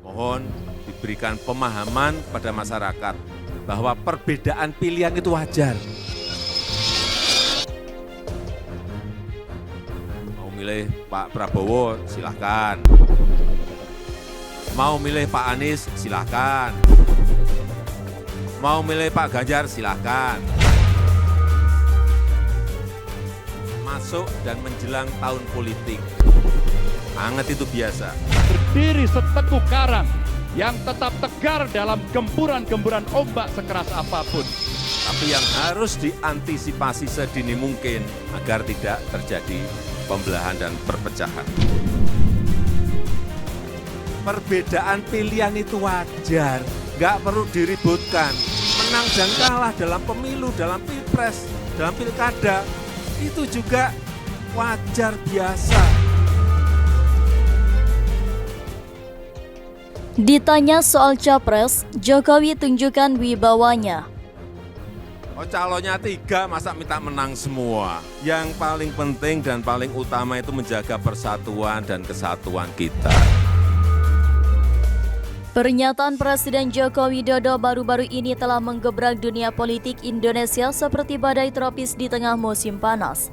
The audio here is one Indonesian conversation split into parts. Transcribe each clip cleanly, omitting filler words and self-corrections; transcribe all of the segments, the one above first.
Mohon diberikan pemahaman pada masyarakat bahwa perbedaan pilihan itu wajar. Mau milih Pak Prabowo, silahkan. Mau milih Pak Anies, silahkan. Mau milih Pak Ganjar, silahkan. Masuk dan menjelang tahun politik. Hangat itu biasa. Berdiri seteguh karang yang tetap tegar dalam gempuran-gempuran ombak sekeras apapun. Tapi yang harus diantisipasi sedini mungkin agar tidak terjadi pembelahan dan perpecahan. Perbedaan pilihan itu wajar, nggak perlu diributkan. Menang dan kalah dalam pemilu, dalam pilpres, dalam pilkada, itu juga wajar biasa. Ditanya soal capres, Jokowi tunjukkan wibawanya. Oh, calonnya 3, masa minta menang semua? Yang paling penting dan paling utama itu menjaga persatuan dan kesatuan kita. Pernyataan Presiden Joko Widodo baru-baru ini telah menggebrak dunia politik Indonesia seperti badai tropis di tengah musim panas.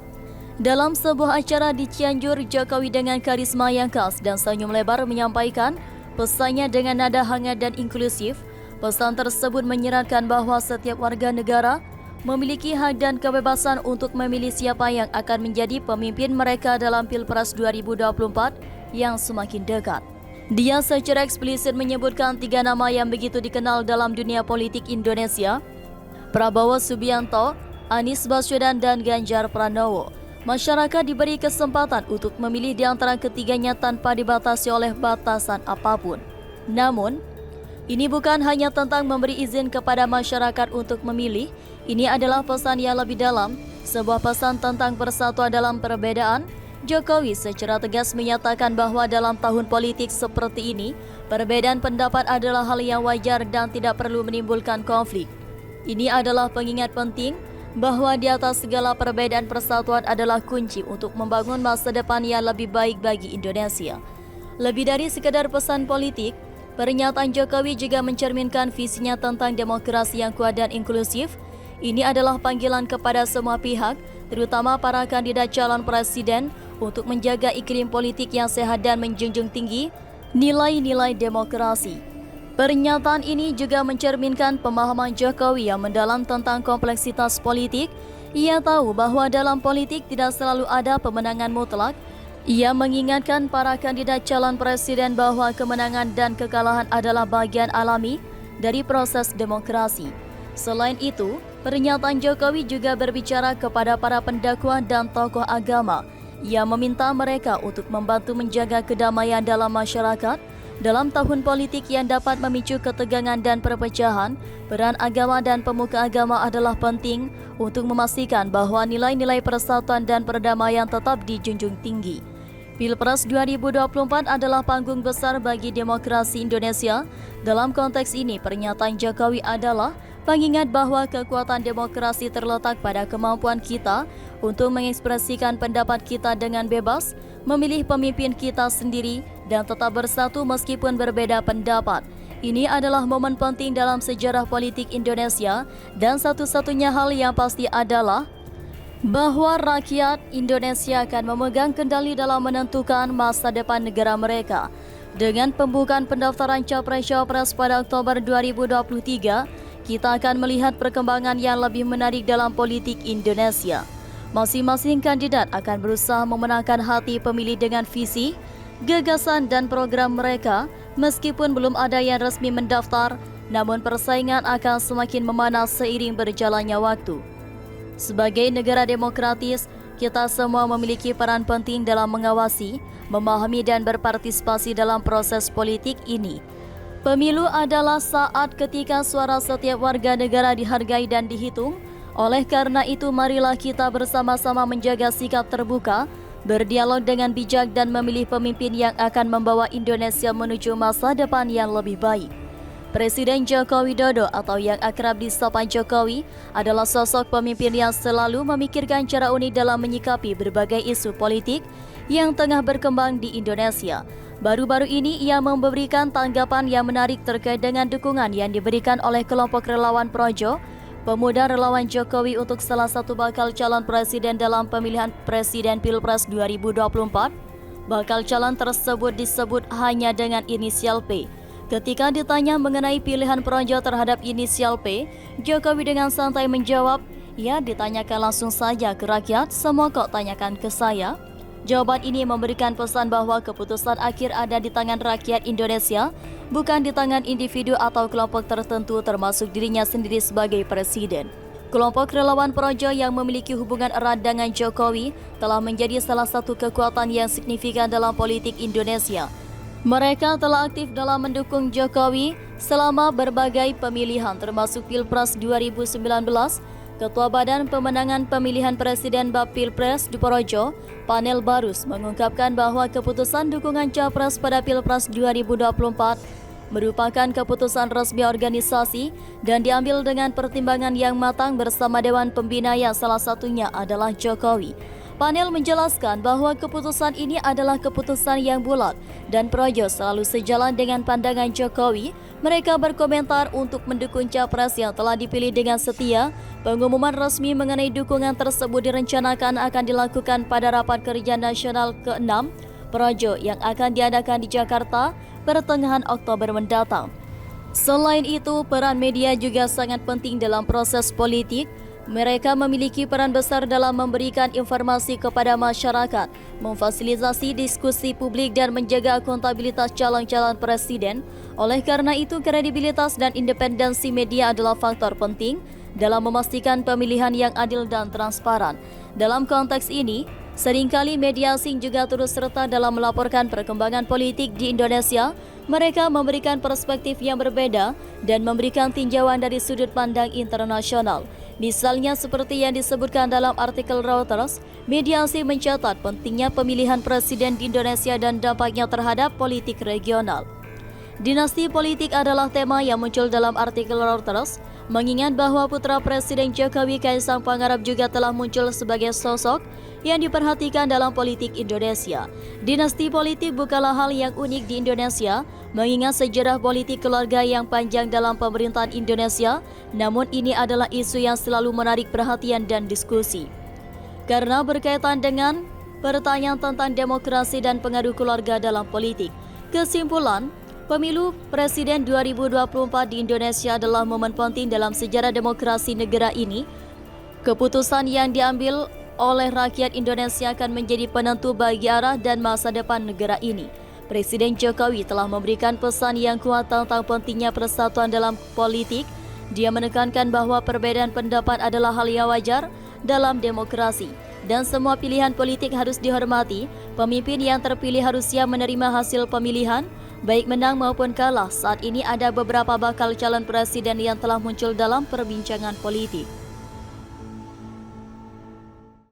Dalam sebuah acara di Cianjur, Jokowi dengan karisma yang khas dan senyum lebar menyampaikan pesannya dengan nada hangat dan inklusif. Pesan tersebut menyeratkan bahwa setiap warga negara memiliki hak dan kebebasan untuk memilih siapa yang akan menjadi pemimpin mereka dalam Pilpres 2024 yang semakin dekat. Dia secara eksplisit menyebutkan 3 nama yang begitu dikenal dalam dunia politik Indonesia: Prabowo Subianto, Anies Baswedan, dan Ganjar Pranowo. Masyarakat diberi kesempatan untuk memilih di antara ketiganya tanpa dibatasi oleh batasan apapun. Namun, ini bukan hanya tentang memberi izin kepada masyarakat untuk memilih, ini adalah pesan yang lebih dalam, sebuah pesan tentang persatuan dalam perbedaan. Jokowi secara tegas menyatakan bahwa dalam tahun politik seperti ini, perbedaan pendapat adalah hal yang wajar dan tidak perlu menimbulkan konflik. Ini adalah pengingat penting bahwa di atas segala perbedaan, persatuan adalah kunci untuk membangun masa depan yang lebih baik bagi Indonesia. Lebih dari sekadar pesan politik, pernyataan Jokowi juga mencerminkan visinya tentang demokrasi yang kuat dan inklusif. Ini adalah panggilan kepada semua pihak, terutama para kandidat calon presiden, untuk menjaga iklim politik yang sehat dan menjunjung tinggi nilai-nilai demokrasi. Pernyataan ini juga mencerminkan pemahaman Jokowi yang mendalam tentang kompleksitas politik. Ia tahu bahwa dalam politik tidak selalu ada pemenangan mutlak. Ia mengingatkan para kandidat calon presiden bahwa kemenangan dan kekalahan adalah bagian alami dari proses demokrasi. Selain itu, pernyataan Jokowi juga berbicara kepada para pendakwa dan tokoh agama. Ia meminta mereka untuk membantu menjaga kedamaian dalam masyarakat. Dalam tahun politik yang dapat memicu ketegangan dan perpecahan, peran agama dan pemuka agama adalah penting untuk memastikan bahwa nilai-nilai persatuan dan perdamaian tetap dijunjung tinggi. Pilpres 2024 adalah panggung besar bagi demokrasi Indonesia. Dalam konteks ini, pernyataan Jokowi adalah pengingat bahwa kekuatan demokrasi terletak pada kemampuan kita untuk mengekspresikan pendapat kita dengan bebas, memilih pemimpin kita sendiri, dan tetap bersatu meskipun berbeda pendapat. Ini adalah momen penting dalam sejarah politik Indonesia, dan satu-satunya hal yang pasti adalah bahwa rakyat Indonesia akan memegang kendali dalam menentukan masa depan negara mereka. Dengan pembukaan pendaftaran Capres-Cawapres pada Oktober 2023, kita akan melihat perkembangan yang lebih menarik dalam politik Indonesia. Masing-masing kandidat akan berusaha memenangkan hati pemilih dengan visi, gagasan dan program mereka. Meskipun belum ada yang resmi mendaftar, namun persaingan akan semakin memanas seiring berjalannya waktu. Sebagai negara demokratis, kita semua memiliki peran penting dalam mengawasi, memahami dan berpartisipasi dalam proses politik ini. Pemilu adalah saat ketika suara setiap warga negara dihargai dan dihitung. Oleh karena itu, marilah kita bersama-sama menjaga sikap terbuka, berdialog dengan bijak dan memilih pemimpin yang akan membawa Indonesia menuju masa depan yang lebih baik. Presiden Joko Widodo atau yang akrab disapa Jokowi adalah sosok pemimpin yang selalu memikirkan cara unik dalam menyikapi berbagai isu politik yang tengah berkembang di Indonesia. Baru-baru ini ia memberikan tanggapan yang menarik terkait dengan dukungan yang diberikan oleh kelompok relawan Projo, pemuda relawan Jokowi untuk salah satu bakal calon presiden dalam pemilihan presiden Pilpres 2024. Bakal calon tersebut disebut hanya dengan inisial P. Ketika ditanya mengenai pilihan Projo terhadap inisial P, Jokowi dengan santai menjawab, "Ya, ditanyakan langsung saja ke rakyat, semua kok tanyakan ke saya." Jawaban ini memberikan pesan bahwa keputusan akhir ada di tangan rakyat Indonesia, bukan di tangan individu atau kelompok tertentu termasuk dirinya sendiri sebagai presiden. Kelompok relawan Projo yang memiliki hubungan erat dengan Jokowi telah menjadi salah satu kekuatan yang signifikan dalam politik Indonesia. Mereka telah aktif dalam mendukung Jokowi selama berbagai pemilihan termasuk Pilpres 2019. Ketua Badan Pemenangan Pemilihan Presiden Bab Pilpres di Projo, Panel Barus, mengungkapkan bahwa keputusan dukungan Capres pada Pilpres 2024 merupakan keputusan resmi organisasi dan diambil dengan pertimbangan yang matang bersama Dewan Pembina yang salah satunya adalah Jokowi. Panel menjelaskan bahwa keputusan ini adalah keputusan yang bulat dan Projo selalu sejalan dengan pandangan Jokowi. Mereka berkomentar untuk mendukung Capres yang telah dipilih dengan setia. Pengumuman resmi mengenai dukungan tersebut direncanakan akan dilakukan pada Rapat Kerja Nasional ke-6 Projo yang akan diadakan di Jakarta pertengahan Oktober mendatang. Selain itu, peran media juga sangat penting dalam proses politik. Mereka memiliki peran besar dalam memberikan informasi kepada masyarakat, memfasilitasi diskusi publik dan menjaga akuntabilitas calon-calon presiden. Oleh karena itu, kredibilitas dan independensi media adalah faktor penting dalam memastikan pemilihan yang adil dan transparan. Dalam konteks ini, seringkali media asing juga turut serta dalam melaporkan perkembangan politik di Indonesia. Mereka memberikan perspektif yang berbeda dan memberikan tinjauan dari sudut pandang internasional. Misalnya seperti yang disebutkan dalam artikel Reuters, media asing mencatat pentingnya pemilihan presiden di Indonesia dan dampaknya terhadap politik regional. Dinasti politik adalah tema yang muncul dalam artikel Reuters, mengingat bahwa putra Presiden Jokowi Kaisang Pangarep juga telah muncul sebagai sosok yang diperhatikan dalam politik Indonesia. Dinasti politik bukanlah hal yang unik di Indonesia, mengingat sejarah politik keluarga yang panjang dalam pemerintahan Indonesia, namun ini adalah isu yang selalu menarik perhatian dan diskusi. Karena berkaitan dengan pertanyaan tentang demokrasi dan pengaruh keluarga dalam politik. Kesimpulan, Pemilu Presiden 2024 di Indonesia adalah momen penting dalam sejarah demokrasi negara ini. Keputusan yang diambil oleh rakyat Indonesia akan menjadi penentu bagi arah dan masa depan negara ini. Presiden Jokowi telah memberikan pesan yang kuat tentang pentingnya persatuan dalam politik. Dia menekankan bahwa perbedaan pendapat adalah hal yang wajar dalam demokrasi dan semua pilihan politik harus dihormati. Pemimpin yang terpilih harus siap menerima hasil pemilihan, baik menang maupun kalah. Saat ini ada beberapa bakal calon presiden yang telah muncul dalam perbincangan politik.